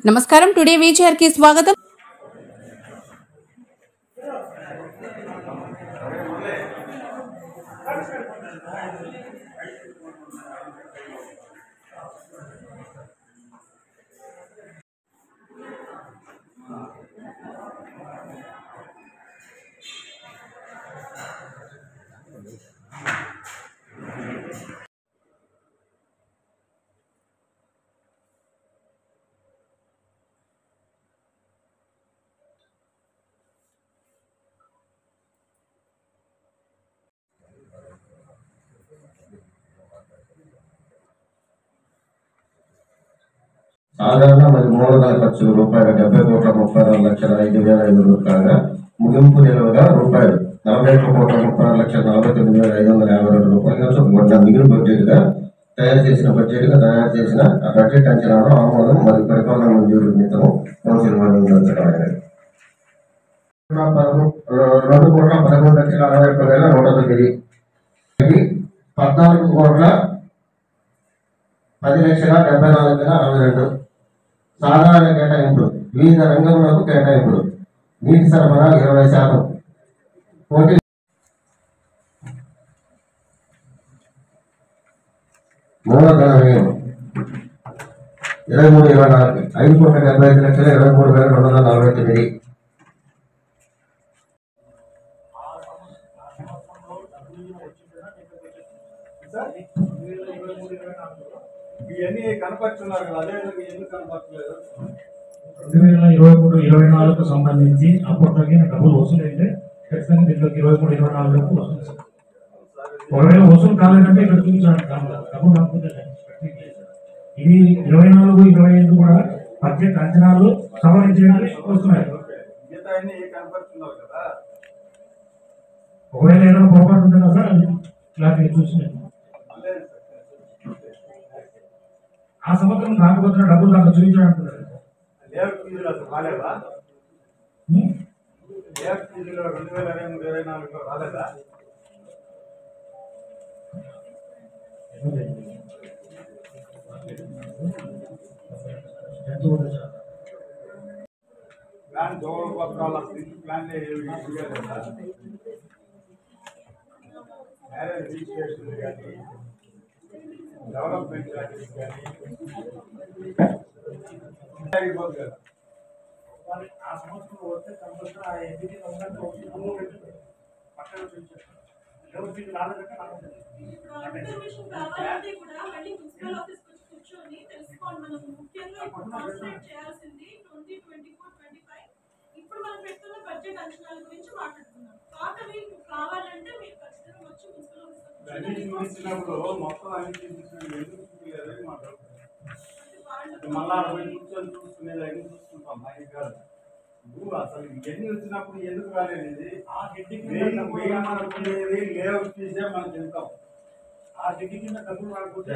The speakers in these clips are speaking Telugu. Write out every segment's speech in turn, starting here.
నమస్కారం. టుడే వీచర్ కి స్వాగతం. సాధారణ మరియు మూలధన ఖర్చులు రూపాయలు 70,34,05,500 కాగా ముగింపు నిలువగా రూపాయలు 41,36,49,552 మొన్న మిగులు బడ్జెట్ గా తయారు చేసిన బడ్జెట్ అంచనాలు ఆమోదం మరియు పరిపాలన మంజూరు నిమిత్తం కౌన్సిల్ నిర్వహించడమైనది. 2,11,61,109 14,10,74,62 సాధారణ కేటాయింపులు వివిధ రంగంలోకి కేటాయింపులు నీటి సరఫరా 20%, పోటీ మూలధన వ్యయం 23,24 5,75,23,249. ఇవన్నీ కనపడుతున్నారు కదా, అదే ఎందుకు కనపడలేదు? 2023-24 సంబంధించి అప్పట్లోకి డబ్బులు వసూలు అయితే ఖచ్చితంగా దీంట్లోకి 23-24 వసూలు. ఒకవేళ వసూలు కాలేదంటే ఇక్కడ చూపించాలి డబ్బులు రాకపోతే ఇది 24-25 కూడా బడ్జెట్ అంచనాలు సవరించడానికి వస్తున్నాయి. మిగతా అన్ని కనపడుతున్నారు కదా. ఒకవేళ ఏదైనా పొరపాటు ఉంటుందా సార్ ఇలాంటి చూసినాయి ఆ సంవత్సరం కాకపోతే డబ్బులు దాంట్లో చూపించడానికి లేఅవుట్ ఫీజులు అసలు రాలేదా? లేఅవుట్ ఫీజులు 2023-24 రాలేదా? ప్లాన్ దోవల పత్రాల ప్లాన్ మ్యారేజ్ రిజిస్ట్రేషన్ కానీ డెవలప్మెంట్ చార్జెస్ కానీ అయిపోతుంది కదా. ఆ సంవత్సరం వస్తే కంపల్సరీ ఆ ఎంపీటీ పక్కన ఇప్పుడు మనం పెట్టుకున్న బడ్జెట్ అంచనాల గురించి మాట్లాడుతున్నాం. పాతవి కావాలంటే మీరు ఖచ్చితంగా వచ్చి మొత్తం అన్ని చూపించలేదు మళ్ళా కూర్చొని చూసుకునేది అన్ని చూసుకుంటాం. నాకు కాదు నువ్వు అసలు ఇవన్నీ వచ్చినప్పుడు ఎందుకు రాలేదు? ఆ గిడ్డికి లేఅవుట్ తీసే మనం తింటాం. ఆ గిడ్డి కింద డబ్బులు రాకపోతే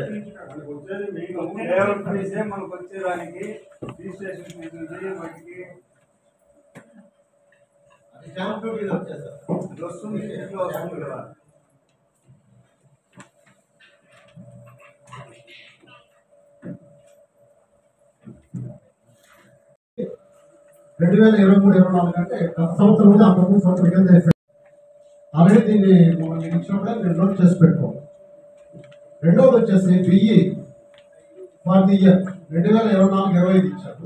మనకు వచ్చేది లేఅవుట్ తీసే మనకు వచ్చేదానికి రిజిస్ట్రేషన్ ఫీజు వాటికి వస్తుంది కదా. 2023-24 అంటే గత సంవత్సరం కూడా అంతకుముందు సంవత్సరం కింద చేశారు. ఆల్రెడీ దీన్ని మనం ఇచ్చినప్పుడే మీరు నోట్ చేసి పెట్టుకోండి. రెండవది వచ్చేసి బిఈ ఫర్ ది ఇయర్ 2024-25 ఇచ్చారు.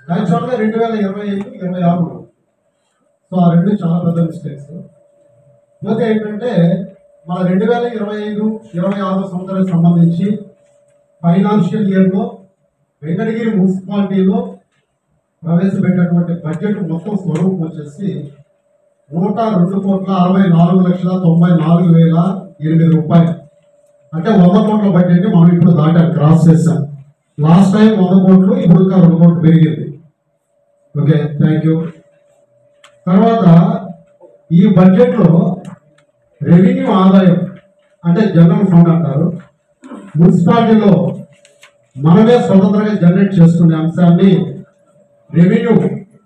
యాక్చువల్గా 2025-26. సో ఆ రెండు చాలా పెద్ద మిస్టేక్స్. ఓకే ఏంటంటే మన 2025-26 సంవత్సరానికి సంబంధించి ఫైనాన్షియల్ ఇయర్లో వెంకటగిరి మున్సిపాలిటీలో ప్రవేశపెట్టినటువంటి బడ్జెట్ మొత్తం స్వరూపం వచ్చేసి 102,64,94,008 రూపాయలు. అంటే 100 కోట్ల బడ్జెట్ మనం ఇప్పుడు దాటాం, క్రాస్ చేసాం. లాస్ట్ టైం 100 కోట్లు, ఇప్పుడు ఇంకా 2 కోట్లు పెరిగింది. Okay, thank you. తర్వాత ఈ బడ్జెట్లో రెవెన్యూ ఆదాయం అంటే జనరల్ ఫండ్ అంటారు. మున్సిపాలిటీలో మనమే స్వతంత్రంగా జనరేట్ చేసుకునే అంశాన్ని రెవెన్యూ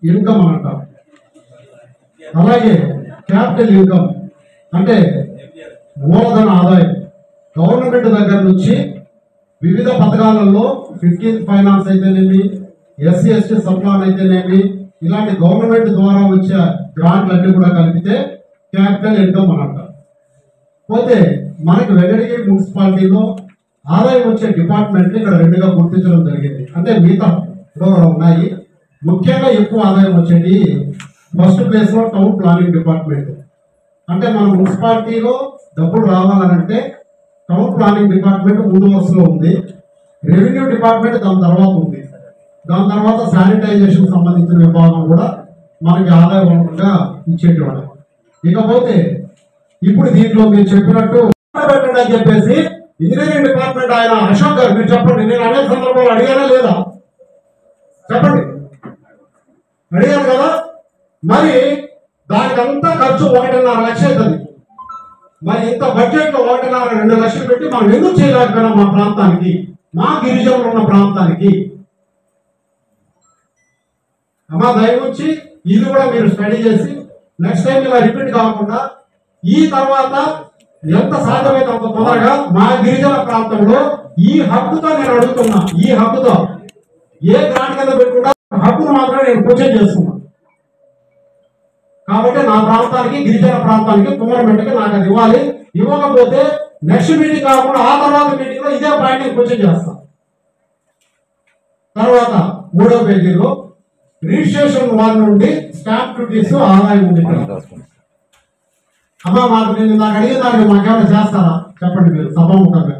ఇన్కమ్ అని అంటారు. అలాగే క్యాపిటల్ ఇన్కమ్ అంటే మూలధన ఆదాయం గవర్నమెంట్ దగ్గర నుంచి వివిధ పథకాలలో 15th ఫైనాన్స్ అయితేనేమి, ఎస్సీ ఎస్టీ సప్లాన్ అయితేనేమి ఇలాంటి గవర్నమెంట్ ద్వారా వచ్చే గ్రాంట్లన్నీ కూడా కలిపితే క్యాపిటల్ ఇన్కమ్ అని అంటారు. పోతే మనకి వెంకటగిరి మున్సిపాలిటీలో ఆదాయం వచ్చే డిపార్ట్మెంట్ ఇక్కడ రెండుగా గుర్తించడం జరిగింది. అంటే మిగతా ఉన్నాయి. ముఖ్యంగా ఎక్కువ ఆదాయం వచ్చేది ఫస్ట్ ప్లేస్ లో టౌన్ ప్లానింగ్ డిపార్ట్మెంట్. అంటే మన మున్సిపాలిటీలో డబ్బులు రావాలంటే టౌన్ ప్లానింగ్ డిపార్ట్మెంట్ ముందు వరుసలో ఉంది. రెవెన్యూ డిపార్ట్మెంట్ దాని తర్వాత ఉంది. దాని తర్వాత శానిటైజేషన్ సంబంధించిన విభాగం కూడా మనకి ఆదాయ వనరుగా ఇచ్చేటివాడు. ఇకపోతే ఇప్పుడు దీంట్లో మీరు చెప్పినట్టు పెట్టండి అని చెప్పేసి ఇంజనీరింగ్ డిపార్ట్మెంట్ ఆయన అశోక్ గారు మీరు చెప్పండి. నేను అనేక సందర్భాలు అడిగానా లేదా చెప్పండి, అడిగాను కదా. మరి దానికంతా ఖర్చు 1.5 లక్ష అవుతుంది. మరి ఇంత బడ్జెట్ లో 1.5-2 లక్షలు పెట్టి మనం ఎందుకు చేయలేకపోయినా మా ప్రాంతానికి, మా గిరిజనులు ఉన్న ప్రాంతానికి? అమ్మా దయవుంచి ఇది కూడా మీరు స్టడీ చేసి నెక్స్ట్ టైం ఇలా రిపీట్ కాకుండా ఈ తర్వాత ఎంత సాధ్యమైతే అంత తొందరగా మా గిరిజన ప్రాంతంలో ఈ హక్కుతో నేను అడుగుతున్నా, ఈ హక్కుతో ఏ గ్రాంట్ కింద పెట్టుకుంటా హక్కును మాత్రమే నేను క్వశ్చన్ చేస్తున్నా. కాబట్టి నా ప్రాంతానికి, గిరిజన ప్రాంతానికి, గవర్నమెంట్కి నాకు అది ఇవ్వాలి. ఇవ్వకపోతే నెక్స్ట్ మీటింగ్ కాకుండా ఆ తర్వాత మీటింగ్ లో ఇదే పాయింట్ నేను క్వశ్చన్ చేస్తాను. తర్వాత 3వ పేజీలో రిజిస్ట్రేషన్ వారి నుండి స్టాంప్ డ్యూటీస్ ఆదాయం ఉంది. అమ్మా మాకు నేను నాకు అడిగిన దానికి మాకేమైనా చేస్తారా చెప్పండి మీరు సభాముఖంగా.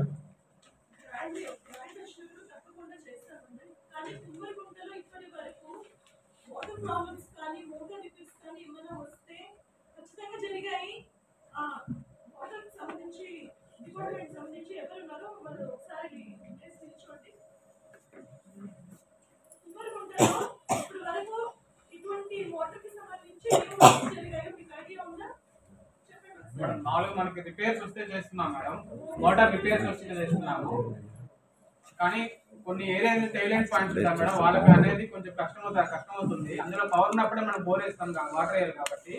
తప్పకుండా చేస్తామండి. కానీ కుమ్మరిగుంటలో ఇప్పటి వరకు వాటర్ ప్రాబ్లమ్స్ కానీ మోటార్ రిపేర్స్ కానీ ఏమైనా వస్తే ఖచ్చితంగా జరిగాయి. వాటర్ సంబంధించి డిపార్ట్మెంట్ సంబంధించి ఎవరున్నారో వాళ్ళు ఒకసారి నిల్చోండి. కుమ్మరిగుంటలో ఇప్పుడు వరకు ఇటువంటి వాటర్ కి సంబంధించి ఏం జరిగాయో మీకు ఐడియా ఉందా? మేడం 4 మనకి రిపేర్స్ వస్తే చేస్తున్నాం మేడం. వాటర్ రిపేర్స్ వస్తే చేస్తున్నాము. కానీ కొన్ని ఏరియా టైలెంట్ పాయింట్స్ ఉంటాయి మేడం, వాళ్ళకి అనేది కొంచెం కష్టం అవుతుంది. అందులో పవర్ ఉన్నప్పుడే మనం బోర్ వేస్తాం వాటర్ వేయాలి కాబట్టి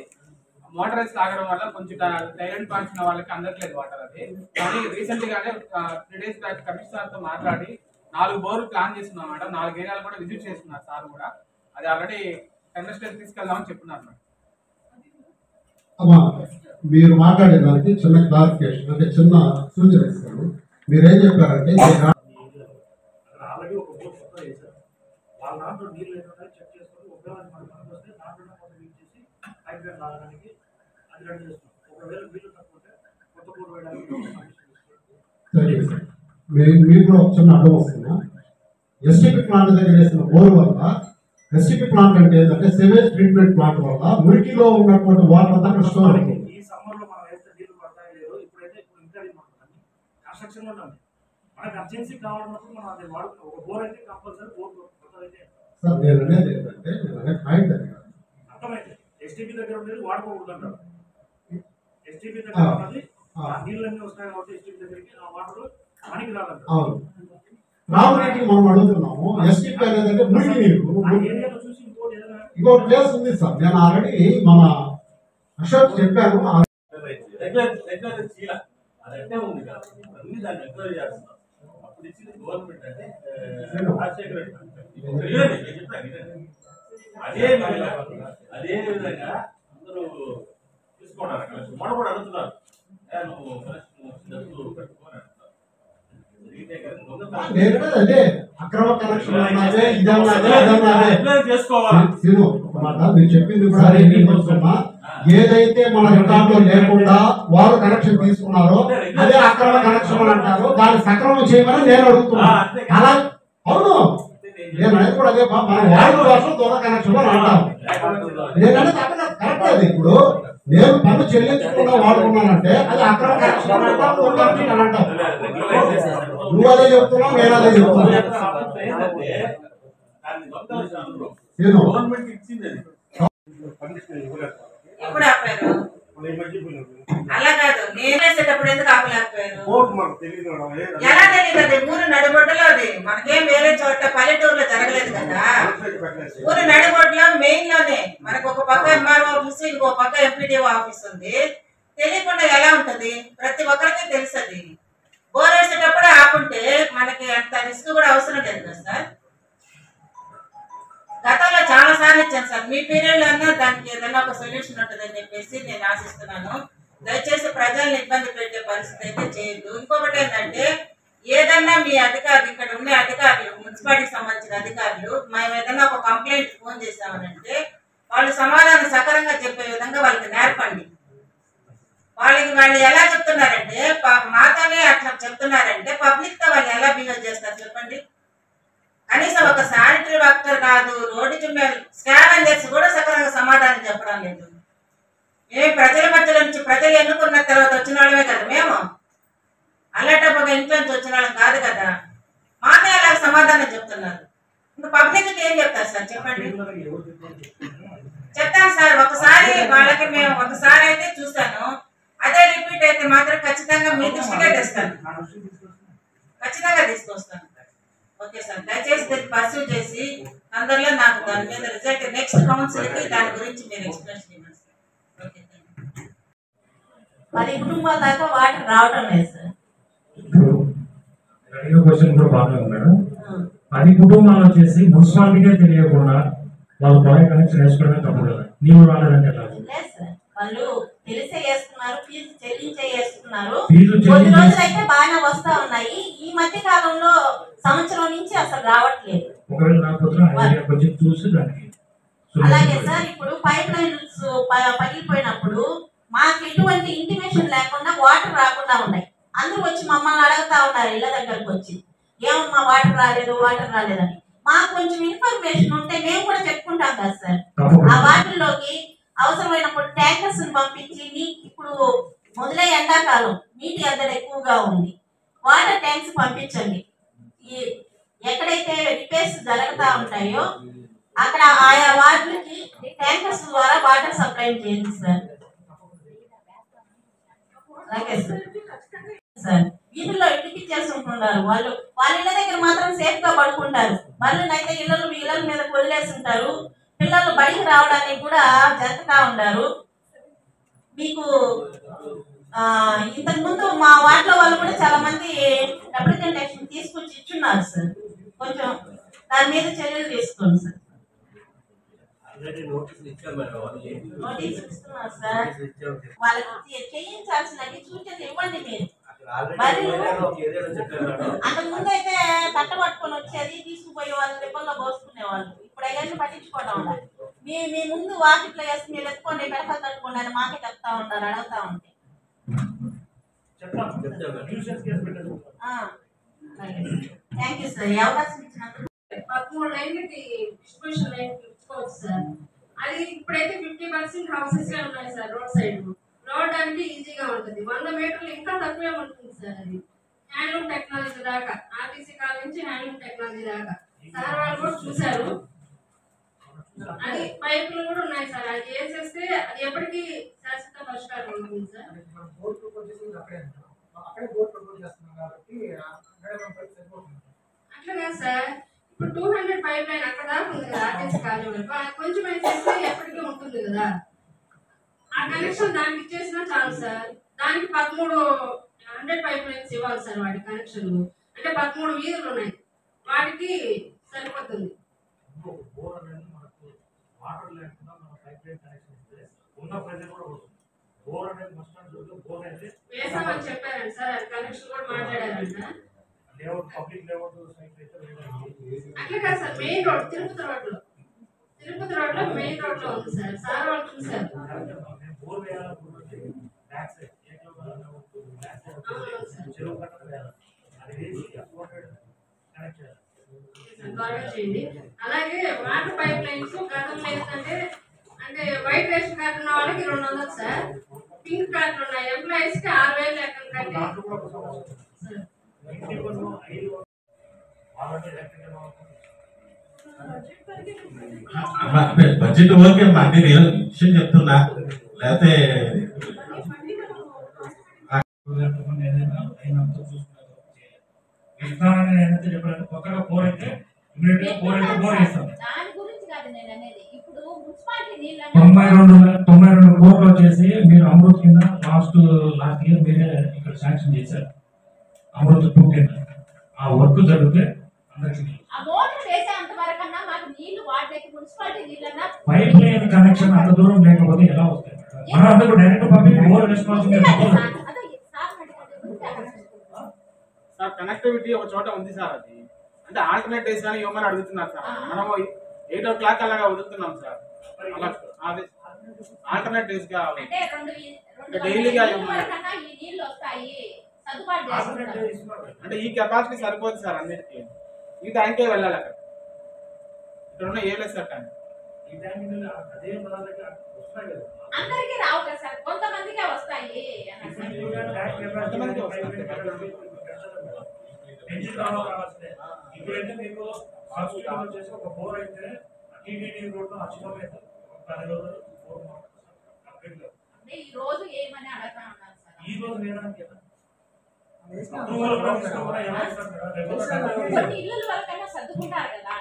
మోటార్ వేసి తాగడం వల్ల కొంచెం టైలెంట్ పాయింట్స్ ఉన్న వాళ్ళకి అందట్లేదు వాటర్. అది కానీ రీసెంట్ గానే 3 days బ్యాక్ కమిషనర్ తో మాట్లాడి 4 బోర్లు ప్లాన్ చేస్తున్నాం మేడం. 4 ఏరియాలు కూడా విజిట్ చేస్తున్నారు సార్ కూడా. అది ఆల్రెడీ టెండర్ స్టేజ్ తీసుకెళ్దామని చెప్తున్నారు మేడం. అమ్మా మీరు మాట్లాడే దానికి చిన్న క్లారిఫికేషన్ అంటే చిన్న సూచన ఇస్తాను. మీరేం చెప్పారంటే ఆల్రెడీ ఒక బోర్డు కొత్త వేశారు. వాళ్ళ దాంట్లో నీళ్ళు ఏంటంటే చెక్ చేసుకొని ఉపయోగాన్ని మనకు వస్తే దాంట్లో కొంత యూజ్ చేసి పైప్ లైన్ లాగడానికి అది రెడీ చేస్తున్నాం. ఒకవేళ నీళ్ళు తక్కువ కొత్త బోర్డు వేయడానికి సరే సార్, మీకు కూడా ఒక చిన్న అర్థం వస్తుందా? ఎస్టీపీ ప్లాంట్ దగ్గర వేసిన బోర్ వల్ల ఎస్టీపీ ప్లాంట్ అంటే ఏంటంటే సివేజ్ ట్రీట్మెంట్ ప్లాంట్ వల్ల మురికిలో ఉన్నటువంటి వాటర్ అంతా స్టోర్ అవుతుంది. ఈ సమ్మర్ లో మనం వేస్తే నీళ్ళు పడతాయి లేదు. ఇప్పుడైతే ఇప్పుడు ఇంకా కన్స్ట్రక్షన్ లో ఉన్నాం. మనకు అర్జెన్సీ కావాలన్నప్పుడు మనం అది వాడుతున్నాం. ఒక బోర్ అయితే కంపల్సరీ బోర్ కొత్తదైతే సార్ నేను అనేది ఏంటంటే పాయింట్ అది అర్థమైతే ఎస్టీపీ దగ్గర ఉండేది వాడుకోకూడదు అంటారు. ఎస్టీపీ దగ్గర ఉన్నది నీళ్ళన్నీ వస్తాయి కాబట్టి ఎస్టీపీ దగ్గరికి ఆ వాటర్ మనకి రాదంటారు. అవును, రావు నీటికి మనం అడుగుతున్నాము. ఎస్టీపీ అనేది అంటే మురికి నీరు. ఆ ఏరియాలో చూసి ఇంకోటి ఏదైనా ఇంకో ప్లేస్ ఉంది సార్, నేను ఆల్రెడీ మన అశోక్ చెప్పాను. అదంటే ఉంది కదా అన్ని దాన్ని ఎంక్వైరీ చేస్తున్నాం. అప్పుడు ఇచ్చింది గవర్నమెంట్ అంటే రాజశేఖర రెడ్డి చెప్పాను. అదే విధంగా అందరూ తీసుకోవడానికి కలెక్షన్ మనం కూడా అడుగుతున్నారు. నువ్వు కలెక్షన్ పెట్టుకోని అంటున్నారు. అదే అక్రమ కనెక్షన్ అన్నదే ఇదన్నదే అదన్నదే చేసుకోవాలి. మీరు చెప్పింది కూడా ఏమవుతున్నా, ఏదైతే మన రికార్డులో లేకుండా వాళ్ళు కనెక్షన్ తీసుకున్నారో అదే అక్రమ కనెక్షన్ అని అంటారు. దాన్ని సక్రమం చేయమని నేను అడుగుతున్నా. అలా అవును, నేను అనేది కూడా అదే మన వాడు కోసం దొంగ కనెక్షన్ అని అంటాను. నేనంటే కరెక్ట్. అది ఇప్పుడు నేను పన్ను చెల్లించకుండా వాడుకున్నానంటే అది అక్రమ కనెక్షన్ అని అంటాం, దొంగ కనెక్షన్ అని అంటాం. నువ్వు అదే చెప్తున్నావు, నేను అదే చెప్తున్నా. గవర్నమెంట్ ఇచ్చింది అది. ఎప్పుడు ఆపారు? అలా కాదు, నేనేసేటప్పుడు ఎందుకు ఆపలేకపోయారు? ఎలా తెలియదు? ఊరు నడిబొడ్డులో అది మనకేం వేరే చోట పల్లెటూరులో జరగలేదు కదా. ఊరు నడిబొడ్డులో మెయిన్ లోనే మనకు ఒక పక్క ఎంఆర్ఓ ఆఫీస్, ఇంకో పక్క ఎంపీడీఓ ఆఫీస్ ఉంది. తెలియకుండా ఎలా ఉంటది? ప్రతి ఒక్కరికి తెలుసు. అది బోర్ వేసేటప్పుడే ఆపుంటే మనకి అంత రిస్క్ కూడా అవసరం లేదు కదా సార్. సలహాలు ఇచ్చాను సార్. మీ పీరియడ్ అన్నా దానికి ఏదైనా ఒక సొల్యూషన్ ఉంటుందని చెప్పేసి నేను ఆశిస్తున్నాను. దయచేసి ప్రజల్ని ఇబ్బంది పెట్టే పరిస్థితి అయితే చేయొద్దు. ఇంకొకటి ఏంటంటే ఏదన్నా మీ అధికారులు ఇక్కడ ఉండే అధికారులు మున్సిపాలిటీకి సంబంధించిన అధికారులు మేము ఏదైనా ఒక కంప్లైంట్ ఫోన్ చేసామనంటే వాళ్ళు సమాధానం సకరంగా చెప్పే విధంగా వాళ్ళకి నేర్పండి. వాళ్ళు ఎలా చెప్తున్నారంటే మాతోనే అట్లా చెప్తున్నారంటే పబ్లిక్ తో వాళ్ళు ఎలా బిహేవ్ చేస్తారు చెప్పండి. కనీసం ఒక శానిటరీ వర్కర్ కాదు, రోడ్డుకి మేము స్కావెంజర్స్ కూడా సకరంగా సమాధానం చెప్పడం లేదు. మేము ప్రజల మధ్యలో నుంచి ప్రజలు ఎన్నుకున్న తర్వాత వచ్చిన వాళ్ళమే కదా మేము, అలాంటి ఇంట్లో నుంచి వచ్చిన వాళ్ళం కాదు కదా. మాకే అలా సమాధానం చెప్తున్నారు. ఇంకా పబ్లిక్ ఏం చెప్తారు సార్ చెప్పండి. చెప్తాను సార్. ఒకసారి వాళ్ళకి మేము ఒకసారి అయితే చూస్తాను, అదే రిపీట్ అయితే మాత్రం ఖచ్చితంగా మీ దృష్టికే తెస్తాను, ఖచ్చితంగా తీసుకొస్తాను. ఓకే సార్, దయచేసి దీన్ని పర్సూ చేసి అందరిలో నాకు దాని మీద రిజల్ట్ నెక్స్ట్ కౌన్సిల్కి దాని గురించి మీరు ఎక్స్ప్లెనేషన్ ఇవ్వండి సార్. ఓకే, 10 కుటుంబాల దాకా వాటర్ రావడం లేదు సార్. క్వశ్చన్ కూడా బాగానే ఉంది మేడం. 10 కుటుంబాలు వచ్చేసి మున్సిపాలిటీకే తెలియకుండా వాళ్ళు బాగా కనెక్షన్ వేసుకోవడమే తప్పు కదా. నీవు రాలేదంటే లేదు సార్, వాళ్ళు తెలిసే వేస్తున్నారు, ఫీజు చెల్లించే వేస్తున్నారు. కొద్ది రోజులు అయితే బాగానే వస్తా ఉన్నాయి. ఈ మధ్య కాలంలో సంవత్సరం నుంచి అసలు రావట్లేదు. ఒకవేళ రాకపోతే చూసి దానికి అలాగే సార్, ఇప్పుడు పైప్ లైన్స్ పగిలిపోయినప్పుడు మాకు ఎటువంటి ఇంటిమేషన్ లేకుండా వాటర్ రాకుండా ఉన్నాయి. అందరూ వచ్చి మమ్మల్ని అడుగుతా ఉన్నారు ఇళ్ళ దగ్గరకు వచ్చి, ఏమమ్మా వాటర్ రాలేదని. మాకు కొంచెం ఇన్ఫర్మేషన్ ఉంటే మేము కూడా చెప్పుకుంటాం కదా సార్. ఆ వాటర్లోకి అవసరమైనప్పుడు ట్యాంకర్స్ పంపించి ఇప్పుడు మొదలై ఎండాకాలం నీటి ఎద్దడి ఎక్కువగా ఉంది, వాటర్ ట్యాంక్స్ పంపించండి. ఎక్కడైతే రిపేర్స్ జరుగుతూ ఉంటాయో అక్కడ ఆయా వార్డులకి ట్యాంకర్స్ ద్వారా వాటర్ సప్లై చేయండి సార్. అలాగే సార్, వీటిల్లో ఇంటికి చేసుకుంటున్నారు వాళ్ళు. వాళ్ళ ఇళ్ళ దగ్గర మాత్రం సేఫ్ గా పడుకుంటారు. వాళ్ళని అయితే ఇళ్ళ మీద వదిలేసి ఉంటారు. పిల్లలు బడికి రావడానికి కూడా జరుగుతూ ఉంటారు. మీకు ఇంతకు ముందు మా వార్డులో వాళ్ళు కూడా చాలా మంది రిప్రజెంటేషన్ తీసుకొచ్చి ఇచ్చున్నారు సార్. కొంచెం దాని మీద చర్యలు తీసుకోండి సార్. నోటీస్ ఇస్తున్నారు సార్. వాళ్ళకి చేయించాల్సినవి సూచనలు ఇవ్వండి మీరు. అంతకు ముందు అయితే తట్ట పట్టుకొని వచ్చేది, తీసుకుపోయే వాళ్ళు దెబ్బల్లో పోసుకునే వాళ్ళు. ఇప్పుడు అవన్నీ పట్టించుకోవడం ఉండాలి. మీ ముందు వాకిట్లో వేసి మీరు ఎత్తుకోండి, పెడకలు తట్టుకోండి అని మాకే చెప్తా ఉంటారు, అడుగుతా ఉంటే. థ్యాంక్ యూ సార్, అవకాశం ఇచ్చినందుకు. 13 లైన్లకి డిస్ట్రిబ్యూషన్ లైన్ ఇచ్చుకోవచ్చు సార్. అది ఇప్పుడైతే 50% హౌసెస్ ఉన్నాయి సార్. రోడ్ సైడ్ రావడానికి ఈజీగా ఉంటుంది. 100 మీటర్లు ఇంకా తక్కువే ఉంటుంది సార్. అది హ్యాండ్లూమ్ టెక్నాలజీ దాకా, ఆర్టీసీ కాలేజ్ నుంచి హ్యాండ్లూమ్ టెక్నాలజీ దాకా సార్ వాళ్ళు కూడా చూశారు. అది పైపులు కూడా ఉన్నాయి సార్. అది వేసేస్తే అది ఎప్పటికీ శాశ్వత పరిష్కారం ఉంటుంది సార్. అట్లా కాదు సార్, ఇప్పుడు 200 పైప్ లైన్ అక్కడ దాకా ఉంది కదా ఆర్టీసీ కాలేజ్ వరకు, కొంచెం వేసేస్తే ఎప్పటికీ ఉంటుంది కదా. ఆ కనెక్షన్ దానికి ఇచ్చేసినా చాలు సార్. దానికి 1300 పైప్ లైన్స్ ఇవ్వాలి సార్. వాటి కనెక్షన్ అంటే 13 వీధులు ఉన్నాయి, వాటికి సరిపోతుంది. వేసామని చెప్పారండి సార్. అది కనెక్షన్ కూడా మాట్లాడారంట. అట్లా కాదు సార్, మెయిన్ రోడ్ తిరుపతి రోడ్లో మెయిన్ రోడ్ లో ఉంది సార్. సార్ వాళ్ళు చూసారు. చేయండి. అలాగే వాటర్ పైప్ లైన్స్ గతంలో ఏంటంటే అంటే వైట్ రేషన్ కార్డు ఉన్న వాళ్ళకి 200 సార్. పింక్ కార్డులు ఉన్నాయి ఎంప్లాయీస్ కి 6000 లెక్కలు కట్టి బడ్జెట్ ఓకే అన్ని విషయం చెప్తున్నా. లేకపోతే కొత్తగా 4 అయితే 4 వేస్తాం. 92 కోట్లు వచ్చేసి మీరు అమృత్ కింద లాస్ట్ ఇయర్ మీరే ఇక్కడ శాంక్షన్ చేశారు. అమృత్ 2 కింద ఆ వర్క్ జరిగితే ఆ మోటార్ వేసేంత వరకన్నా మాకు నీళ్లు వాడలేక మున్సిపాలిటీ నీళ్ళన్నా పైప్ లైన్ కనెక్షన్ అంత దూరం లేకపోతే ఎలా వస్తాయి? మనం అందరూ డైరెక్ట్ పంపి ఓవర్ రెస్పాన్సిబిలిటీ. సార్ కనెక్టివిటీ ఒక చోట ఉంది సార్, అది అంటే ఆల్టర్నేట్ డేస్ కానీ ఇవ్వమని అడుగుతున్నారు సార్. మనము 8 o'clock అలాగా వదులుతున్నాం సార్. అలా అదే ఆల్టర్నేట్ డేస్ గా అంటే డైలీగా ఈ నీళ్లు వస్తాయి సదుపాటు చేసుకుంటారు. అంటే ఈ కెపాసిటీ సరిపోదు సార్ అన్నిటికీ. ఈ ట్యాంకే వెళ్ళాలి అక్కడ. ఇక్కడ ఉన్న ఏ లేదు సార్ ట్యాంక్. అందరికీ రావు కదా సార్, కొంతమందికే వస్తాయి. కొంతమందికి వస్తాయి. ఇప్పుడైతే మీకు హాస్పిటల్ వచ్చేసి ఒక 4 అయితే టీటీడీ రోడ్ అచ్చిపోలేదు. ఈ రోజు ఏమని అడగతా ఉన్నారు సార్? ఈ రోజు లేదంటే కొన్ని ఇల్లుల వరకైనా సర్దుకుంటారు కదా,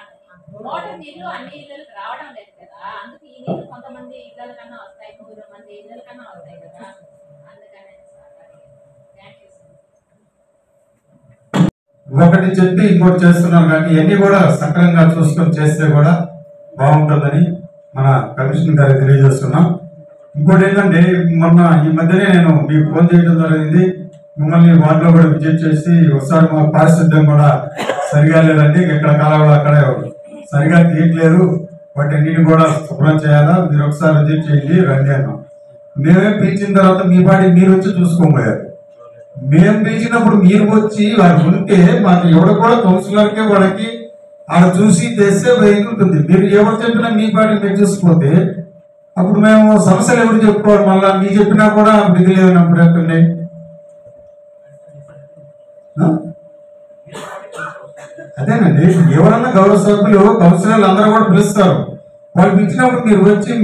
మోటార్ నీళ్లు అన్ని ఇళ్ళకి రావడం లేదు కదా, అందుకు ఈ నీళ్లు కొంతమంది ఇళ్ళ కన్నా వస్తాయి, 100 మంది ఇళ్ళ కన్నా వస్తాయి కదా, అందుకనే ఒకటి చెప్పి ఇంకోటి చేస్తున్నాం కానీ ఇవన్నీ కూడా సక్రమంగా చూసుకొని చేస్తే కూడా బాగుంటుందని మన కమిషనర్ గారికి తెలియజేస్తున్నాం. ఇంకోటి ఏంటంటే మొన్న ఈ మధ్యనే నేను మీకు ఫోన్ చేయడం జరిగింది, మిమ్మల్ని వార్డులో కూడా విజిట్ చేసి ఒకసారి మా పారిశుద్ధ్యం కూడా సరిగా లేదండి, ఎక్కడ కాలంలో అక్కడే సరిగా తీయట్లేదు, వాటి అన్నిటిని కూడా శుభ్రం చేయాలా, మీరు ఒకసారి విజిట్ చేయండి రండి అన్నాం. మేమే పిలిచిన తర్వాత మీ పాడి మీరు వచ్చి చూసుకోబోయారు. మేము పిలిచినప్పుడు మీరు వచ్చి వారు ఉంటే మాకు ఎవరు కూడా కౌన్సిలర్కే వాళ్ళకి ఆడ చూసి తెస్తే ఉంటుంది. మీరు ఎవరు చెప్పినా మీ పాటి మీరు చూసిపోతే అప్పుడు మేము సమస్యలు ఎవరు చెప్పుకోవాలి, మళ్ళా మీరు చెప్పినా కూడా ఇది లేదన్నప్పుడు ఎక్కడండి. అదేనండి, ఎవరన్నా గౌరవ సభ్యులు కౌన్సిలర్లు అందరూ కూడా పిలుస్తారు. వాళ్ళు పిలిచినప్పుడు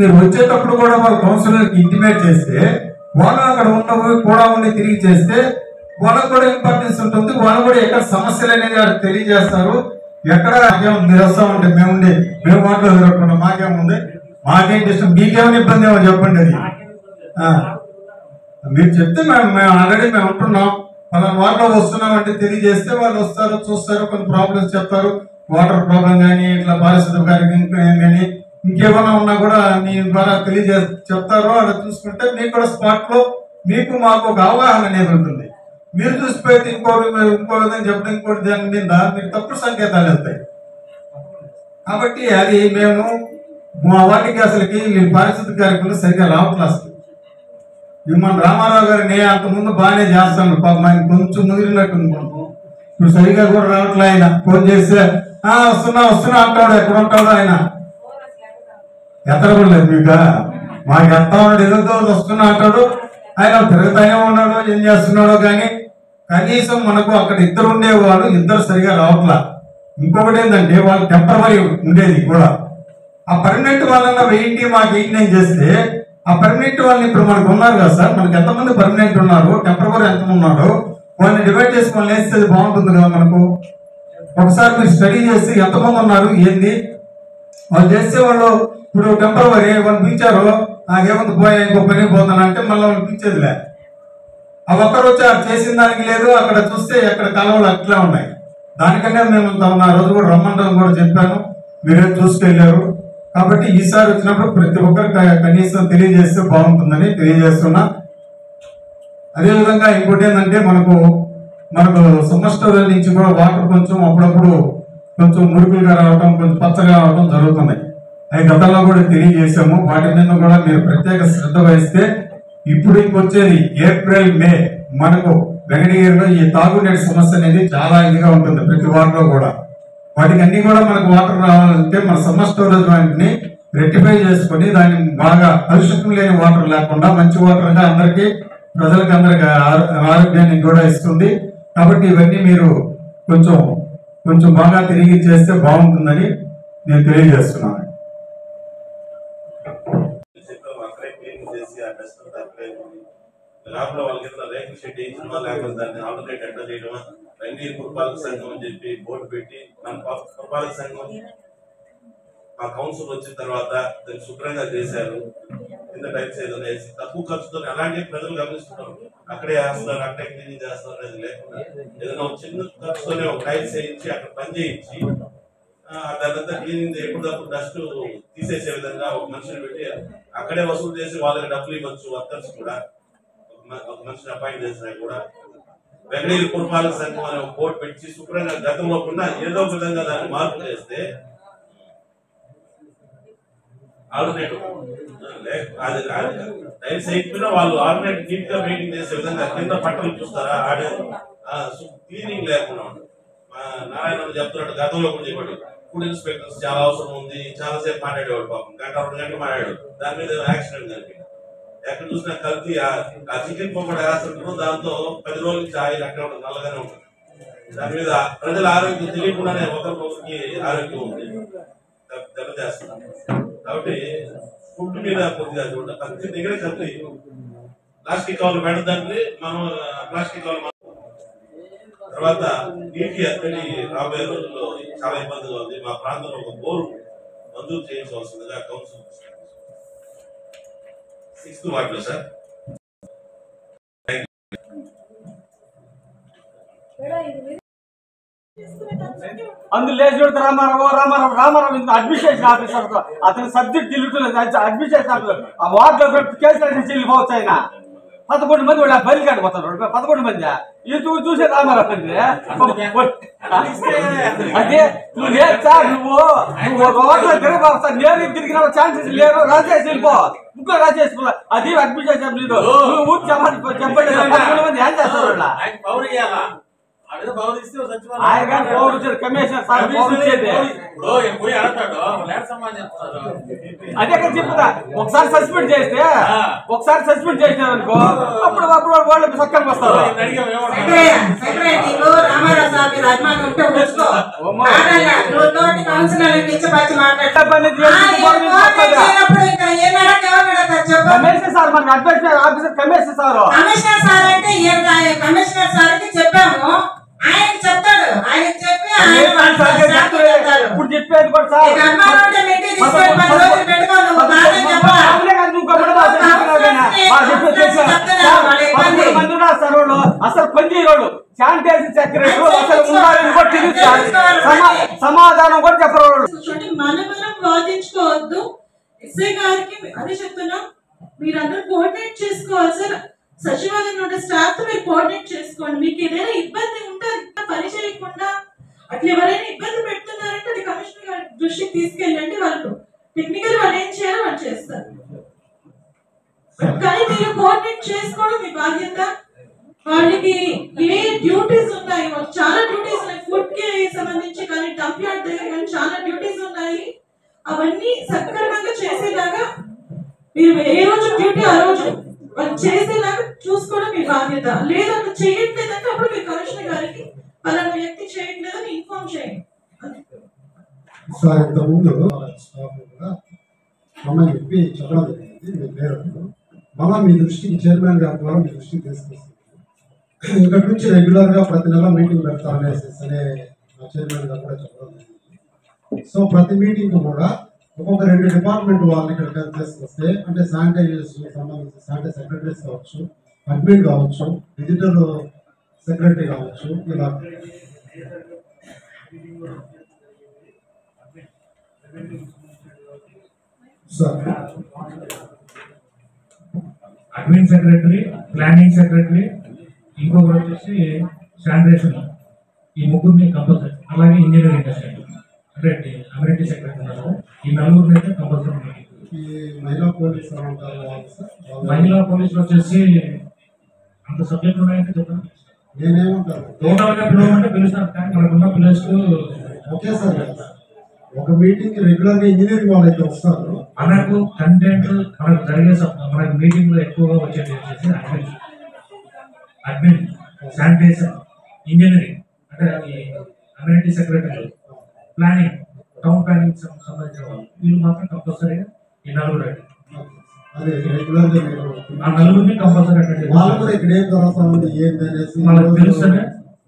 మీరు వచ్చేటప్పుడు కూడా వాళ్ళు కౌన్సిలర్కి ఇంటిమేట్ చేస్తే వాళ్ళు అక్కడ ఉన్నవి కూడా ఉండి తిరిగి చేస్తే వాళ్ళకు కూడా ఇంపార్టెన్స్ ఉంటుంది. వాళ్ళు కూడా ఎక్కడ సమస్యలు అనేది తెలియజేస్తారు. ఎక్కడ మీరు వస్తా ఉంటే మేము మాట్లాడుకుంటున్నాం, మాకేముంది, మాకేంటి ఇష్టం, మీకేమైనా ఇబ్బంది ఏమో చెప్పండి. అది మీరు చెప్తే మేము ఆల్రెడీ మేము ఉంటున్నాం, వాళ్ళ వాటర్ వస్తున్నాం అంటే తెలియజేస్తే వాళ్ళు వస్తారు, చూస్తారు, కొన్ని ప్రాబ్లమ్స్ చెప్తారు, వాటర్ ప్రాబ్లం కానీ ఇట్లా పారిశుద్ధ్య కార్యక్రమం కానీ ఇంకేమైనా ఉన్నా కూడా మీ ద్వారా చెప్తారు. అలా చూసుకుంటే మీకు కూడా స్పాట్ లో మీకు మాకు ఒక అవగాహన అనేది ఉంటుంది. మీరు చూసిపోతే ఇంకో విధంగా చెప్పడం, ఇంకోటి దాని మీద మీకు తప్పుడు సంకేతాలు వెళ్తాయి. కాబట్టి అది మేము మా వాటికి అసలుకి పారిశుద్ధ్య కార్యక్రమం సరిగ్గా రావట్లేదు. మన రామారావు గారు నేను అంతకుముందు బాగానే చేస్తాను, పాపం ఆయన కొంచెం ముదిరినట్టు ఇప్పుడు సరిగ్గా కూడా రావట్లే. ఆయన ఫోన్ చేస్తే వస్తున్నా అంటాడు, ఎక్కడ ఉంటాడో ఆయన ఎత్తరలేదు. మీకు మాకు ఎత్తా ఉన్నాడు, ఏదో వస్తున్నా అంటాడు, ఆయన తిరుగుతానే ఉన్నాడు, ఏం చేస్తున్నాడో కానీ కనీసం మనకు అక్కడ ఇద్దరు ఉండేవాళ్ళు, ఇద్దరు సరిగా రావట్లా. ఇంకొకటి ఏంటంటే వాళ్ళు టెంపరరీ ఉండేది కూడా, ఆ పర్మనెంట్ వాళ్ళన్నా వేయండి మాకు ఏంటి అని చేస్తే ఆ పర్మనెంట్ వాళ్ళని ఇప్పుడు మనకు ఉన్నారు కదా సార్, మనకి ఎంతమంది పర్మనెంట్ ఉన్నారు, టెంపరరీ ఎంతమంది ఉన్నారో వాళ్ళని డివైడ్ చేసి వాళ్ళు వేస్తే బాగుంటుంది కదా మనకు. ఒకసారి మీరు స్టడీ చేసి ఎంతమంది ఉన్నారు ఏంది వాళ్ళు చేస్తే వాళ్ళు ఇప్పుడు టెంపరరీ వాళ్ళు పిలిచారు, నాకేముంది పోయా ఇంకో పని పోతానంటే మళ్ళీ వాళ్ళు పిలిచేదిలే. ఆ ఒక్కరు వచ్చి చేసిన దానికి లేదు, అక్కడ చూస్తే ఎక్కడ కాలువలు అట్లా ఉన్నాయి. దానికన్నా మేము నా రోజు కూడా రమ్మంటాం కూడా చెప్పాను, మీరే చూసుకెళ్ళారు. కాబట్టి ఈసారి వచ్చినప్పుడు ప్రతి ఒక్కరు కనీసం తెలియజేస్తే బాగుంటుందని తెలియజేస్తున్నా. అదేవిధంగా ఇంకోటి ఏంటంటే మనకు సమ్మర్ నుంచి కూడా వాటర్ కొంచెం అప్పుడప్పుడు కొంచెం మురుగులుగా రావటం, కొంచెం పచ్చగా రావటం జరుగుతున్నాయి. అవి గతంలో కూడా తెలియజేసాము. వాటి మీద కూడా మీరు ప్రత్యేక శ్రద్ధ వహిస్తే ఇప్పుడు ఇంకొచ్చేది ఏప్రిల్ మే మనకు వెంకటగిరిలో ఈ తాగునీటి సమస్య అనేది చాలా ఇదిగా ఉంటుంది ప్రతి వార్డులో కూడా. వాటికి అన్ని కూడా మనకు వాటర్ రావాలంటే మన సమ్మర్ స్టోరేజ్ వాటిని రెక్టిఫై చేసుకొని దాన్ని బాగా కలుషితం లేని వాటర్ లేకుండా మంచి వాటర్గా అందరికీ ప్రజలకు అందరికి ఆరోగ్యాన్ని కూడా ఇస్తుంది. కాబట్టి ఇవన్నీ మీరు కొంచెం బాగా తిరిగి చేస్తే బాగుంటుందని నేను తెలియజేస్తున్నాను. లోపల వాళ్ళకి రేకుల షెడ్ వేయించడమా, లేకపోతే దాన్ని ఆల్టర్నేట్ ఎట్లా చేయడమా, రంగీర్ పురపాలక సంఘం అని చెప్పి బోర్డు పెట్టి మన పురపాలక సంఘం మా కౌన్సిల్ వచ్చిన తర్వాత దాన్ని శుభ్రంగా చేశారు. కింద టైల్స్ ఏదైనా వేసి తక్కువ ఖర్చుతో అలాంటి ప్రజలు గమనిస్తున్నారు. అక్కడే వేస్తున్నారు, అక్కడే క్లీనింగ్ చేస్తున్నారు అనేది లేకుండా ఏదైనా ఒక చిన్న ఖర్చుతోనే ఒక టైల్స్ వేయించి అక్కడ పని చేయించి దానంతా క్లీనింగ్ ఎప్పటికప్పుడు డస్ట్ తీసేసే విధంగా ఒక మనిషిని పెట్టి అక్కడే వసూలు చేసి వాళ్ళకి డబ్బులు ఇవ్వచ్చు. వర్కర్స్ కూడా ఒక మనిషిని అపాయింట్ చేసినా కూడా వెంకటగిరి పురపాలక సంఘం అనే ఒక బోర్డు పెట్టి శుభ్రంగా గతంలో కూడా ఏదో ఒక విధంగా దాన్ని మార్పు చేస్తే ఆల్టర్నేటివ్ టైల్స్ వేయకపోయినా వాళ్ళు ఆల్టర్నేటివ్ నీట్ గా మెయింటైన్ చేసే విధంగా కింద పట్టలు చూస్తారా ఆడే క్లీనింగ్ లేకుండా ఉంటుంది. నారాయణ చెప్తున్నట్టు గతంలో కూడా చెప్పాడు ఫుడ్ ఇన్స్పెక్టర్స్ చాలా అవసరం ఉంది, చాలా సేపు మాట్లాడేవాడు, పాపం గంట 2 గంటలు మాట్లాడాడు. దాని మీద యాక్సిడెంట్ జరిగింది. ఎక్కడ చూసినా కల్తీ ఆ చికెన్ పొగడ వేస్తుంటారు, దాంతో 10 రోజుల నుంచి ఆయిల్ అక్కడ ఉంటుంది, నల్లగానే ఉంటుంది. దాని మీద ప్రజల ఆరోగ్యం తెలియకుండానే ఒకరికి ఆరోగ్యం ఉంది దెబ్బతేస్తున్నారు. కాబట్టి ఫుడ్ మీద కొద్దిగా చూడండి, ప్రతి దగ్గర కల్తీ. ప్లాస్టిక్ కవర్లు పెట్టడానికి మనం ప్లాస్టిక్ కవర్లు తర్వాత నీటి ఎత్తడి రాబోయే రోజుల్లో చాలా ఇబ్బందిగా ఉంది. మా ప్రాంతంలో ఒక బోరు మంజూరు చేయించవలసిందిగా కౌన్సిల్ 6th వార్డులో సార్. అందులో లేచి రామారావు అడ్మినిస్ట్రేషన్ ఆఫీసర్ అతని సబ్జెక్ట్ తిరుగుతున్నది. అడ్మినిస్ట్రేషన్ ఆఫీసర్ ఆ వార్డులో కేసులు చెల్లిపోవచ్చు. ఆయన 11 మంది వాళ్ళు బయలు కాడిపోతారు. 11 మంది ఇది చూసే రామారావు అండి. అదే నువ్వు లేదు సార్, నువ్వు రోడ్లో తిరగబాబు సార్, నేను తిరిగిన ఛాన్సెస్ లేరు. రాజేసి వెళ్ళిపో, ముగ్గురు రాజేసుకో. అది అడ్మినిస్ట్రేషన్ లేదు. నువ్వు ఊరు చెప్పండి, 11 మంది ఏం చేస్తారు? ఆయన కమిషనర్ సార్ అదే కదా చెప్పుదా. ఒకసారి సస్పెండ్ చేస్తే అనుకో అప్పుడు వాళ్ళు సక్కనికి వస్తారు. కమిషనర్ సార్ మనకి అడ్మినిస్ట్రేషన్ ఆఫీసర్ కమిషనర్ సార్ అంటే చెప్పాము, ఆయన చెప్తాడు, ఆయన చెప్పి ఇప్పుడు చెప్పేది కూడా సార్ అసలు పని చేయరోళ్ళు శానిటైజర్ సెక్రటరీ అసలు సమాధానం కూడా చెప్పరు. మనం వాదించుకోవద్దు. ఎస్ఐ గారికి అదే చెప్తున్నా, మీరందరూ కోఆర్డినేట్ చేసుకోవాలి సార్. సచివాలయం ఉన్న స్టాఫ్ తో మీరు కోఆర్డినేట్ చేసుకోండి. మీకు ఏదైనా ఇబ్బంది ఉంటే పని చేయకుండా అట్లా ఎవరైనా ఇబ్బంది పెడుతున్నారంటే అది కమిషనర్ గారి దృష్టికి తీసుకెళ్ళండి. వాళ్ళు టెక్నికల్ వాళ్ళు ఏం చేయాలో వాళ్ళు చేస్తారు. కానీ మీరు కోఆర్డినేట్ చేసుకోవడం మీ బాధ్యత. వాళ్ళకి ఏ డ్యూటీస్ ఉన్నాయి, వాళ్ళకి చాలా డ్యూటీస్ ఉన్నాయి. ఫుడ్ కి సంబంధించి కానీ డంప్ యార్డ్ దగ్గర కానీ చాలా డ్యూటీస్ ఉన్నాయి. అవన్నీ సక్రమంగా చేసేలాగా మీరు ఏ రోజు డ్యూటీ ఆ రోజు వాళ్ళు చేసేలాగా చూసుకోవడం మీ బాధ్యత. లేదా అక్కడ చేయట్లేదంటే అప్పుడు మీరు కమిషనర్ గారికి పలానా వ్యక్తి చేయట్లేదని ఇన్ఫార్మ్ చేయండి. సార్ ఇంతకుముందు మమ్మల్ని చెప్పి చెప్పడం జరిగింది, మీరు లేరు. మళ్ళా మీ దృష్టికి చైర్మన్ గారి ద్వారా మీ దృష్టికి తీసుకొస్తుంది. ఇక్కడ నుంచి రెగ్యులర్ గా ప్రతి నెల మీటింగ్ పెడతారనేసి అనే చైర్మన్ గారు కూడా చెప్పడం జరిగింది. సో ప్రతి మీటింగ్ కూడా ఒక్కొక్క 2 డిపార్ట్మెంట్ వాళ్ళని ఇక్కడ తీసుకొస్తే, అంటే శానిటైజేషన్ సంబంధించి శానిటైజ్ సెక్రటరీస్ కావచ్చు, అడ్మిన్ కావచ్చు, డిజిటల్ సెక్రటరీ కావచ్చు, ఇలా sir admin secretary, planning secretary, ఇంకొకటి వచ్చేసి శానిటేషన్. ఈ ముగ్గురిని కంపల్సరీ. అలాగే ఇంజనీరింగ్ అసిస్టెంట్ అంటే అమ్యూనిటీ సెక్రటరీ ఉన్నారు. ఈ 4 అయితే కంపల్సరీ. ఈ మహిళా పోలీసు మహిళా పోలీసులు వచ్చేసి అంత సబ్జెక్ట్ ఉన్నాయంటే చెప్పండి. నేనేమంటాను, టోటల్ గా పిలవమంటే పిలుస్తాను, కానీ మనకున్న ప్లేస్ ఓకే సార్. ఒక మీటింగ్ కి రెగ్యులర్ గా ఇంజనీరింగ్ వాళ్ళు అయితే వస్తారు. మనకు కంటెంట్ మనకు జరిగే మనకు మీటింగ్ లో ఎక్కువగా వచ్చేది వచ్చేసి అడ్మిన్, శానిటైజర్, ఇంజనీరింగ్ అంటే amenity secretary, planning, town planning సంబంధించిన వాళ్ళు. వీళ్ళు మాత్రం కంపల్సరీగా ఈ 4 అదే రెగ్యులర్ గా ఆ 4 కంపల్సరీ వాళ్ళు కూడా ఇక్కడ ఏం జరుగుతా ఉంది ఏంటి అనేసి మనకు తెలుస్తుంది.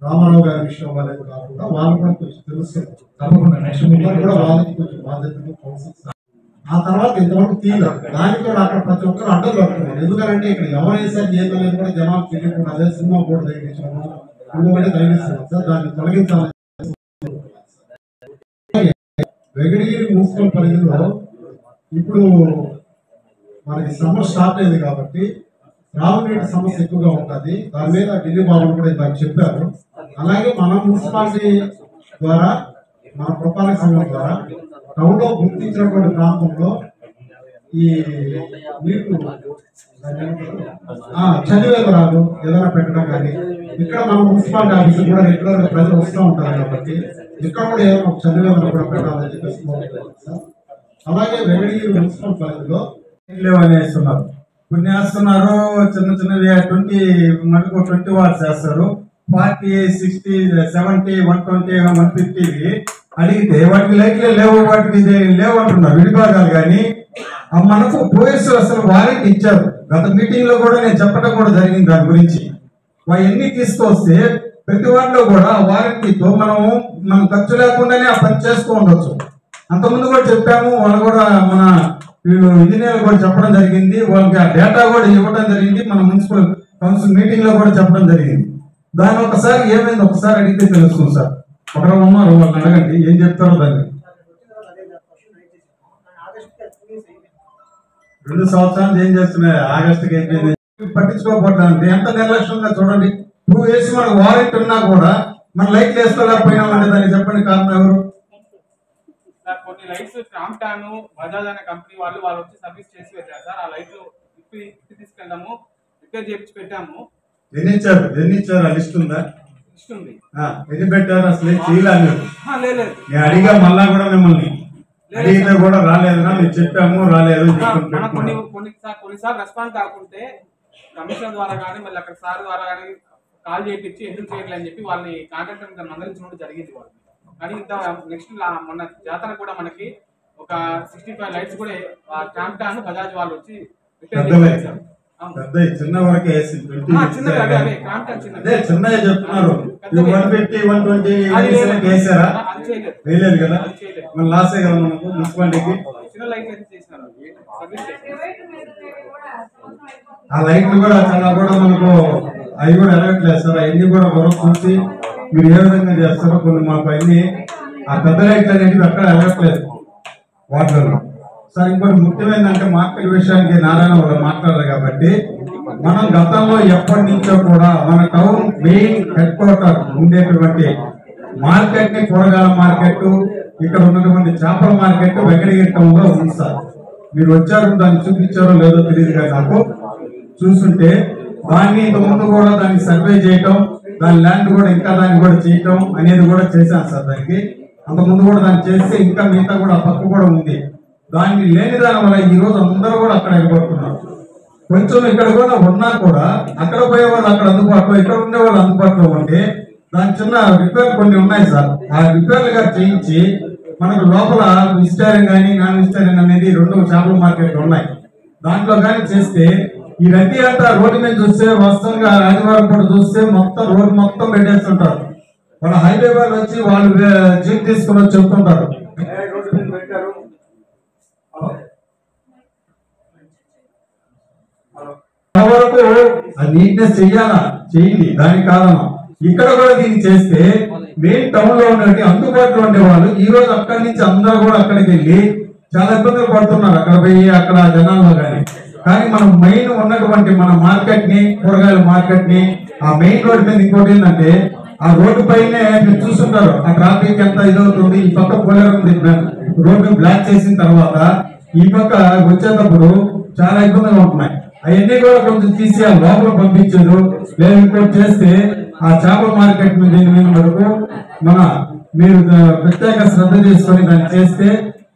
రామారావు గారి విషయం అనేది కాకుండా వాళ్ళు కూడా కొంచెం తెలుస్తుంది. తప్పకుండా నెక్స్ట్ మీటింగ్ కూడా వాళ్ళకి కొంచెం బాధ్యతగా ఆ తర్వాత ఇంతవరకు తీయలేదు. దానికి కూడా అక్కడ ప్రతి ఒక్కరు అడ్డం పడుతున్నారు. ఎందుకంటే ఇక్కడ ఎవరైనా ఏదో లేదు కూడా జనాలు తెలియకుండా అదే సినిమా బోర్డు తగ్గించడం ఇంకొకటి తగ్గిస్తున్నాం సార్. దాన్ని తొలగించాలని వెంకటగిరి మున్సిపల్ పరిధిలో ఇప్పుడు మనకి సమ్మర్ స్టార్ట్ అయింది కాబట్టి త్రాగునీటి సమస్య ఎక్కువగా ఉంటుంది. దాని మీద ఢిల్లీ బాబు కూడా ఇందాక చెప్పారు. అలాగే మన మున్సిపాలిటీ ద్వారా మన పురపాలక సంఘం ద్వారా టౌన్ లో గుర్తించినటువంటి ప్రాంతంలో ఈ నీళ్లు చలివేంద్రాలు ఏదైనా పెట్టడం కానీ ఇక్కడ మన మున్సిపాలిటీ ఆఫీసు కూడా రెగ్యులర్ గా ప్రజలు వస్తూ ఉంటారు కాబట్టి ఇక్కడ కూడా ఏదైనా ఒక చలివేంద్రం కూడా పెట్టాలని చెప్పేసి సార్. అలాగే వెంకటగిరి మున్సిపల్ పరిధిలో వేస్తున్నారు, కొన్ని వేస్తున్నారు చిన్న చిన్నవి 20 మటుకు 20 వాట్స్ వేస్తారు. 40, 60, 70, 120, 150 అడిగితే వాటికి లైట్లే లేవు, వాటికి లేవు అంటున్నారు విడిభాగాలు. కానీ మనకు పోలీసులు అసలు వారెంట్ ఇచ్చారు. గత మీటింగ్ లో కూడా నేను చెప్పడం కూడా జరిగింది దాని గురించి. అవన్నీ తీసుకొస్తే ప్రతి వాటిలో కూడా వారెంటీతో మనం ఖర్చు లేకుండానే ఆ పని చేస్తూ ఉండొచ్చు. అంతకుముందు కూడా చెప్పాము, వాళ్ళు కూడా మన వీళ్ళు ఇంజనీర్లు కూడా చెప్పడం జరిగింది. వాళ్ళకి ఆ డేటా కూడా ఇవ్వడం జరిగింది. మన మున్సిపల్ కౌన్సిల్ మీటింగ్ లో కూడా చెప్పడం జరిగింది. దాన్ని ఒకసారి ఏమైంది ఒకసారి అడిగితే తెలుస్తుంది సార్. ఒకరు ఉన్నారు, వాళ్ళని అడగండి ఏం చెప్తారో. దాన్ని 2 సంవత్సరాలు ఏం చేస్తున్నాయి, ఆగస్టుకి అయిపోయింది. పట్టించుకోకపోవడానికి ఎంత నిర్లక్ష్యంగా చూడండి. 2 వేసి మనకు వారెంట్ ఉన్నా కూడా మన లైట్ వేసుకోలేకపోయినామంటే దానికి చెప్పండి కారణం ఎవరు? కొన్ని లైట్స్ క్రాంప్టాన్ బజాజ్ అనే కంపెనీ వాళ్ళు వచ్చి సర్వీస్ చేసి పెట్టారు సార్. ఆ లైట్లు ఇప్పి తీసుకెళ్ళాము, రిపేర్ చేయించి పెట్టాము. ఎన్ని ఇచ్చారు ఆ లిస్ట్ ఉందా? లిస్ట్ ఉంది. ఎన్ని పెట్టారు అసలు చేయలేదు? నేను అడిగా మళ్ళా కూడా మిమ్మల్ని అడిగితే కూడా రాలేదునా మీరు చెప్పాము రాలేదు. కొన్నిసార్లు రెస్పాన్స్ కాకుంటే కమిషనర్ ద్వారా కానీ మళ్ళీ అక్కడ సార్ ద్వారా కానీ కాల్ చేయించి ఎందుకు చేయట్లేదు అని చెప్పి వాళ్ళని కాంట్రాక్టర్ మందలించడం జరిగింది వాళ్ళు. కానీ ఇంత నెక్స్ట్ మొన్న జాతర కూడా మనకి ఒక 65 లైట్స్ కూడా క్రాంప్టాన్ బజాజ్ వాళ్ళు వచ్చి చిన్న వరకే చిన్నగా చెప్తున్నారు. 150, 120 వేసారా? వేయలేదు కదా, మన లాసే కదా మనకు మున్సిపాలిటీకి. ఆ లైట్లు కూడా చాలా కూడా మనకు అవి కూడా ఎలగట్లేదు సార్. అవన్నీ కూడా వరకు చూసి మీరు ఏ విధంగా చేస్తారో కొన్ని మాకు అన్ని ఆ పెద్ద లైట్లు అనేవి అక్కడ ఎలగట్లేదు వాటిలో సార్. ఇంకోటి ముఖ్యమైనదంటే మార్కెట్ విషయానికి నారాయణ వాళ్ళు మాట్లాడారు కాబట్టి మనం గతంలో ఎప్పటి నుంచో కూడా మన టౌన్ మెయిన్ హెడ్ క్వార్టర్ ఉండేటువంటి మార్కెట్ ని కూరగాయల మార్కెట్, ఇక్కడ ఉన్నటువంటి చేపల మార్కెట్ వెంకటగిరి టౌన్ లో ఉంది సార్. మీరు వచ్చారు, దాన్ని చూపించారో లేదో తెలియదు కానీ నాకు చూస్తుంటే దాన్ని ఇంతకుముందు కూడా దాన్ని సర్వే చేయటం, దాని ల్యాండ్ కూడా ఇంకా దాన్ని కూడా చేయటం అనేది కూడా చేశాను సార్. దానికి అంతకుముందు కూడా దాన్ని చేస్తే ఇంకా మిగతా కూడా ఆ పక్క కూడా ఉంది. దాన్ని లేని దాని వల్ల ఈ రోజు అందరూ కూడా అక్కడ ఎగబడుతున్నారు. కొంచెం ఇక్కడ కూడా ఉన్నా కూడా అక్కడ పోయే వాళ్ళు అక్కడ అందుబాటులో, ఇక్కడ ఉండే వాళ్ళు అందుబాటులో ఉంటే దాని చిన్న రిపేర్ కొన్ని ఉన్నాయి సార్. ఆ రిపేర్లు గా చేయించి మనకు లోపల వెజిటేరియన్ కానీ నాన్ వెజిటేరియన్ అనేది 2 చేపల మార్కెట్లు ఉన్నాయి. దాంట్లో కానీ చేస్తే ఈ రద్దీ అంతా రోడ్డు మీద చూస్తే వాస్తవంగా ఆదివారం పూట చూస్తే మొత్తం రోడ్డు మొత్తం పెట్టేస్తుంటారు. వాళ్ళ హైవే వాళ్ళు వచ్చి వాళ్ళు జీప్ తీసుకుని వచ్చి చెప్తుంటారు వరకు నీట్నెస్ చెయ్యాలా, చేయండి. దానికి కారణం ఇక్కడ కూడా దీన్ని చేస్తే మెయిన్ టౌన్ లో ఉన్నట్టు అందుబాటులో ఉండే వాళ్ళు ఈ రోజు అక్కడి నుంచి అందరూ కూడా అక్కడికి వెళ్ళి చాలా ఇబ్బందులు పడుతున్నారు. అక్కడ పోయి అక్కడ జనాల్లో కానీ మనం మెయిన్ ఉన్నటువంటి మన మార్కెట్ ని, కూరగాయల మార్కెట్ ని ఆ మెయిన్ రోడ్ మీద ఇంకోటి ఏంటంటే ఆ రోడ్డు పైనే మీరు చూస్తుంటారు ఆ ట్రాఫిక్ ఎంత ఇదవుతుంది. ఈ పక్క పోలేరు రోడ్డు బ్లాక్ చేసిన తర్వాత ఈ పక్క వచ్చేటప్పుడు చాలా ఇబ్బందులు ఉంటున్నాయి. అవన్నీ కూడా కొంచెం తీసి ఆ లోపల పంపించారు. లేదు ఇంకోటి చేస్తే ఆ చేపల మార్కెట్ మీద దీని మీద వరకు మీరు ప్రత్యేక శ్రద్ధ తీసుకొని దాన్ని చేస్తే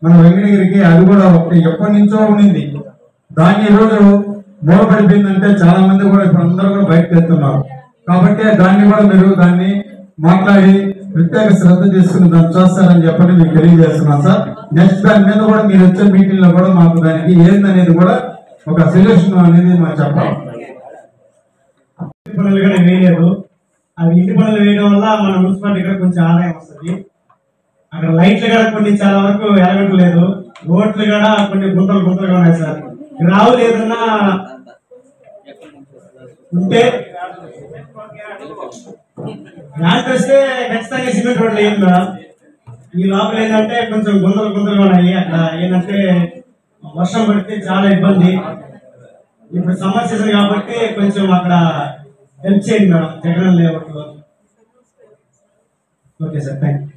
మన వెంకటగిరికి అది కూడా ఒకటి ఎప్పటి నుంచో ఉండింది. దాన్ని ఈ రోజు మూలపడిపోయిందంటే చాలా మంది కూడా ఇప్పుడు అందరూ కూడా బయటకు వెళ్తున్నారు. కాబట్టి దాన్ని కూడా మీరు దాన్ని మాట్లాడి ప్రత్యేక శ్రద్ధ తీసుకుని దాన్ని చేస్తారని చెప్పని మీకు తెలియజేస్తున్నాను సార్. నెక్స్ట్ దాని మీద కూడా మీరు వచ్చే మీటింగ్ లో కూడా మాకు దానికి ఏందనేది కూడా ఒక సొల్యూషన్ అనేది మాకు చెప్పాలి. పనులు కూడా వేయలేదు. అవి ఇంటి పనులు వేయడం వల్ల మన మున్సిపాలిటీ కూడా కొంచెం ఆదాయం వస్తుంది. అక్కడ లైట్లు కూడా కొన్ని చాలా వరకు ఎలగట్లేదు, రోడ్లు కూడా కొన్ని గుంతలు గుంతలుగా ఉన్నాయి సార్. గ్రావులు ఏదన్నా ఉంటే నాకు వస్తే ఖచ్చితంగా సిమెంట్ రోడ్లు ఏం మేడం. ఈ లోపల ఏంటంటే కొంచెం గుంతలు గుంతలుగా ఉన్నాయి. అక్కడ ఏంటంటే వర్షం పడితే చాలా ఇబ్బంది. ఇప్పుడు సమ్మర్ సీజన్ కాబట్టి కొంచెం అక్కడ హెల్ప్ చేయండి మేడం జగన్ లేఅవుట్లో. Okay sir, thank you.